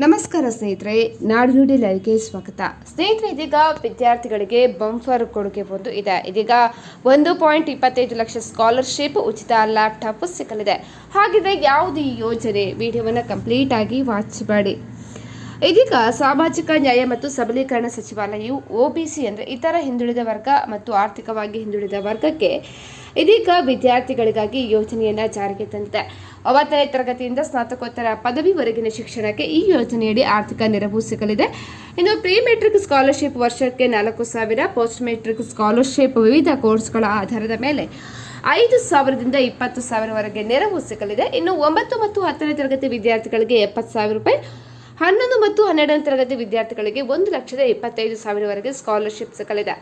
ನಮಸ್ಕಾರ ಸ್ನೇಹಿತರೆ, ನಾಡುನುಡಿ ಲೈವ್ಗೆ ಸ್ವಾಗತ. ಸ್ನೇಹಿತರೆ, ಇದೀಗ ವಿದ್ಯಾರ್ಥಿಗಳಿಗೆ ಬಂಫರ್ ಕೊಡುಗೆ ಒಂದು ಇದೆ. ಇದೀಗ 1.25 ಲಕ್ಷ ಸ್ಕಾಲರ್ಶಿಪ್, ಉಚಿತ ಲ್ಯಾಪ್ಟಾಪ್ ಸಿಗಲಿದೆ. ಹಾಗಿದ್ರೆ ಯಾವುದು ಈ ಯೋಜನೆ? ವಿಡಿಯೋವನ್ನು ಕಂಪ್ಲೀಟ್ ಆಗಿ ವಾಚ್ ಮಾಡಿ. ಇದೀಗ ಸಾಮಾಜಿಕ ನ್ಯಾಯ ಮತ್ತು ಸಬಲೀಕರಣ ಸಚಿವಾಲಯವು ಒಬಿಸಿ ಅಂದರೆ ಇತರ ಹಿಂದುಳಿದ ವರ್ಗ ಮತ್ತು ಆರ್ಥಿಕವಾಗಿ ಹಿಂದುಳಿದ ವರ್ಗಕ್ಕೆ ಇದೀಗ ವಿದ್ಯಾರ್ಥಿಗಳಿಗಾಗಿ ಯೋಜನೆಯನ್ನು ಜಾರಿಗೆ ತಂದಿದೆ. 9ನೇ ತರಗತಿಯಿಂದ ಸ್ನಾತಕೋತ್ತರ ಪದವಿವರೆಗಿನ ಶಿಕ್ಷಣಕ್ಕೆ ಈ ಯೋಜನೆಯಡಿ ಆರ್ಥಿಕ ನೆರವು ಸಿಗಲಿದೆ. ಇನ್ನು ಪ್ರೀ ಮೆಟ್ರಿಕ್ ಸ್ಕಾಲರ್ಶಿಪ್ ವರ್ಷಕ್ಕೆ 4,000, ಪೋಸ್ಟ್ ಮೆಟ್ರಿಕ್ ಸ್ಕಾಲರ್ಶಿಪ್ ವಿವಿಧ ಕೋರ್ಸ್ಗಳ ಆಧಾರದ ಮೇಲೆ 5,000ದಿಂದ 20,000 ವರೆಗೆ ನೆರವು ಸಿಗಲಿದೆ. ಇನ್ನು 9 ಮತ್ತು 10ನೇ ತರಗತಿ ವಿದ್ಯಾರ್ಥಿಗಳಿಗೆ 70,000 ರೂಪಾಯಿ, 11 ಮತ್ತು 12ನೇ ತರಗತಿ ವಿದ್ಯಾರ್ಥಿಗಳಿಗೆ 1,25,000 ವರೆಗೆ ಸ್ಕಾಲರ್ಶಿಪ್ ಸಿಗಲಿದೆ.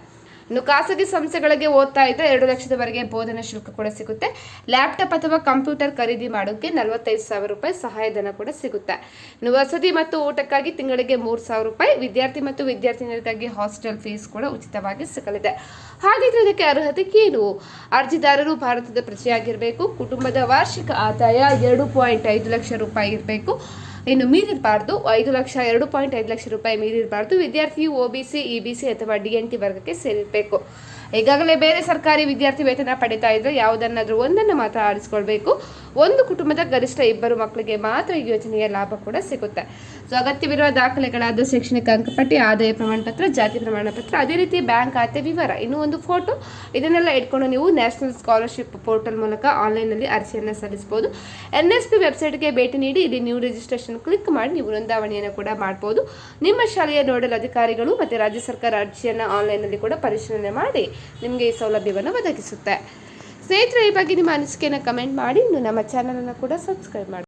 ಇನ್ನು ಖಾಸಗಿ ಸಂಸ್ಥೆಗಳಿಗೆ ಓದ್ತಾ ಇದ್ದರೆ 2 ಲಕ್ಷದವರೆಗೆ ಬೋಧನಾ ಶುಲ್ಕ ಕೂಡ ಸಿಗುತ್ತೆ. ಲ್ಯಾಪ್ಟಾಪ್ ಅಥವಾ ಕಂಪ್ಯೂಟರ್ ಖರೀದಿ ಮಾಡೋಕ್ಕೆ 45,000 ರೂಪಾಯಿ ಸಹಾಯಧನ ಕೂಡ ಸಿಗುತ್ತೆ. ಇನ್ನು ವಸತಿ ಮತ್ತು ಊಟಕ್ಕಾಗಿ ತಿಂಗಳಿಗೆ 3,000 ರೂಪಾಯಿ, ವಿದ್ಯಾರ್ಥಿ ಮತ್ತು ವಿದ್ಯಾರ್ಥಿನಿಯರಿಗಾಗಿ ಹಾಸ್ಟೆಲ್ ಫೀಸ್ ಕೂಡ ಉಚಿತವಾಗಿ ಸಿಗಲಿದೆ. ಹಾಗಿದ್ರೆ ಇದಕ್ಕೆ ಅರ್ಹತೆ ಏನು? ಅರ್ಜಿದಾರರು ಭಾರತದ ಪ್ರಜೆಯಾಗಿರಬೇಕು, ಕುಟುಂಬದ ವಾರ್ಷಿಕ ಆದಾಯ 2.5 ಲಕ್ಷ ರೂಪಾಯಿ ಇರಬೇಕು, ಇನ್ನು ಮೀರಿರಬಾರ್ದು. 2.5 ಲಕ್ಷ ರೂಪಾಯಿ ಮೀರಿರಬಾರ್ದು. ವಿದ್ಯಾರ್ಥಿಯು ಒಬಿಸಿ, ಇಬಿಸಿ ಅಥವಾ ಡಿಎನ್ಟಿ ವರ್ಗಕ್ಕೆ ಸೇರಿರಬೇಕು. ಈಗಾಗಲೇ ಬೇರೆ ಸರ್ಕಾರಿ ವಿದ್ಯಾರ್ಥಿ ವೇತನ ಪಡಿತಾ ಇದ್ರೆ ಯಾವುದನ್ನಾದರೂ ಒಂದನ್ನು ಮಾತ್ರ ಆರಿಸಿಕೊಳ್ಬೇಕು. ಒಂದು ಕುಟುಂಬದ ಗರಿಷ್ಠ 2 ಮಕ್ಕಳಿಗೆ ಮಾತ್ರ ಈ ಯೋಜನೆಯ ಲಾಭ ಕೂಡ ಸಿಗುತ್ತೆ. ಸೊ ಅಗತ್ಯವಿರುವ ದಾಖಲೆಗಳಾದ ಶೈಕ್ಷಣಿಕ ಅಂಕಪಟ್ಟಿ, ಆದಾಯ ಪ್ರಮಾಣ ಪತ್ರ, ಜಾತಿ ಪ್ರಮಾಣ ಪತ್ರ, ಅದೇ ರೀತಿ ಬ್ಯಾಂಕ್ ಖಾತೆ ವಿವರ, ಇನ್ನೂ ಒಂದು ಫೋಟೋ, ಇದನ್ನೆಲ್ಲ ಇಟ್ಕೊಂಡು ನೀವು ನ್ಯಾಷನಲ್ ಸ್ಕಾಲರ್ಶಿಪ್ ಪೋರ್ಟಲ್ ಮೂಲಕ ಆನ್ಲೈನ್ನಲ್ಲಿ ಅರ್ಜಿಯನ್ನು ಸಲ್ಲಿಸಬಹುದು. NSP ವೆಬ್ಸೈಟ್ಗೆ ಭೇಟಿ ನೀಡಿ ಇಲ್ಲಿ ನ್ಯೂ ರಿಜಿಸ್ಟ್ರೇಷನ್ ಕ್ಲಿಕ್ ಮಾಡಿ ನೀವು ನೋಂದಾವಣಿಯನ್ನು ಕೂಡ ಮಾಡಬಹುದು. ನಿಮ್ಮ ಶಾಲೆಯ ನೋಡಲ್ ಅಧಿಕಾರಿಗಳು ಮತ್ತು ರಾಜ್ಯ ಸರ್ಕಾರ ಅರ್ಜಿಯನ್ನು ಆನ್ಲೈನ್ನಲ್ಲಿ ಕೂಡ ಪರಿಶೀಲನೆ ಮಾಡಿ ನಿಮಗೆ ಈ ಸೌಲಭ್ಯವನ್ನು ಒದಗಿಸುತ್ತೆ. ಸ್ನೇಹಿತರೆ, ಈ ಬಗ್ಗೆ ನಿಮ್ಮ ಅನಿಸಿಕೆಯನ್ನು ಕಮೆಂಟ್ ಮಾಡಿ. ಇನ್ನು ನಮ್ಮ ಚಾನಲನ್ನು ಕೂಡ ಸಬ್ಸ್ಕ್ರೈಬ್ ಮಾಡಿ.